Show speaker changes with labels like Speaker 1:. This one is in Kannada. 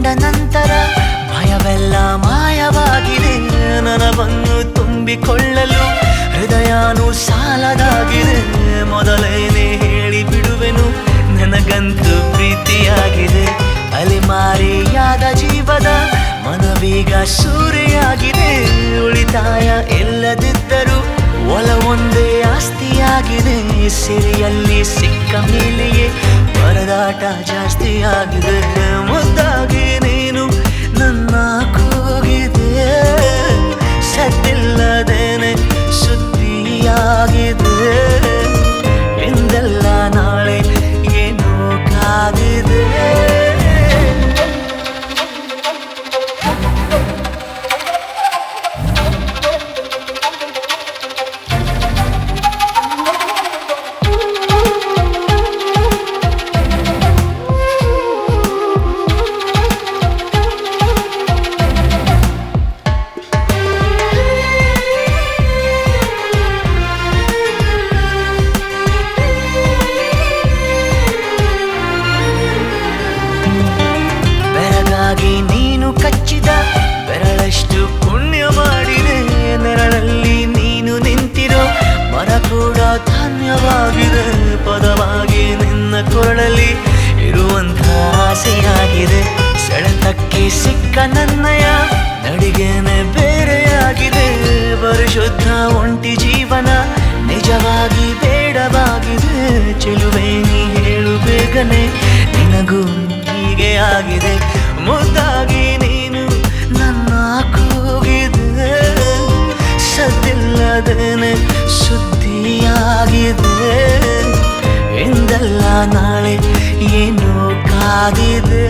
Speaker 1: ಕಂಡ ನಂತರ ಭಯವೆಲ್ಲ ಮಾಯವಾಗಿದೆ. ನನವನ್ನು ತುಂಬಿಕೊಳ್ಳಲು ಹೃದಯನೂ ಸಾಲದಾಗಿದೆ. ಮೊದಲೇನೆ ಹೇಳಿ ಬಿಡುವೆನು, ನನಗಂತೂ ಪ್ರೀತಿಯಾಗಿದೆ. ಅಲೆಮಾರಿಯಾದ ಜೀವದ ಮನವೀಗ ಸೂರೆಯಾಗಿದೆ. ಉಳಿತಾಯ ಇಲ್ಲದಿದ್ದರೂ ಒಲವೊಂದೇ ಆಸ್ತಿಯಾಗಿದೆ. ಸಿರಿಯಲ್ಲಿ ಸಿಕ್ಕ ಮೇಲೆಯೇ ಪರದಾಟ ಜಾಸ್ತಿಯಾಗಿದೆ. ಮುದ್ದಾಗಿ ನೀನು ನನ್ನ ಕೂಗಿದೆ, ಸದ್ದಿಲ್ಲದೇನೆ ಸುದ್ದಿಯಾಗಿದೆ. ಎಂದೆಲ್ಲ ನಾಳೆ ಏನೋ ಕಾದಿದೆ. ನೀನು ಕಚ್ಚಿದ ಬೆರಳಷ್ಟು ಪುಣ್ಯ ಮಾಡಿದೆ. ನೆರಳಲ್ಲಿ ನೀನು ನಿಂತಿರೋ ಮರ ಕೂಡ ಧನ್ಯವಾಗಿದೆ. ಪದವಾಗಿ ನಿನ್ನ ಕೊರಳಲ್ಲಿ ಇರುವಂಥ ಆಸೆಯಾಗಿದೆ. ಸೆಳೆತಕ್ಕೆ ಸಿಕ್ಕ ನನ್ನಯ ನಡಿಗೆನೆ ಬೇರೆಯಾಗಿದೆ. ಪರಿಶುದ್ಧ ಒಂಟಿ ಜೀವನ ನಿಜವಾಗಿ ಬೇಡವಾಗಿದೆ. ಚೆಲುವೆ ನೀ ಹೇಳು ಬೇಗನೆ, ನಿನಗೂ ಹೀಗೆ ಆಗಿದೆ. ಮುದ್ದಾಗಿ ನೀನು ನನ್ನ ಕೂಗಿದೆ, ಸದ್ದಿಲ್ಲದೇನೆ ಸುದ್ದಿಯಾಗಿದೆ. ಎಂದೆಲ್ಲ ನಾಳೆ ಏನೋ ಕಾದಿದೆ.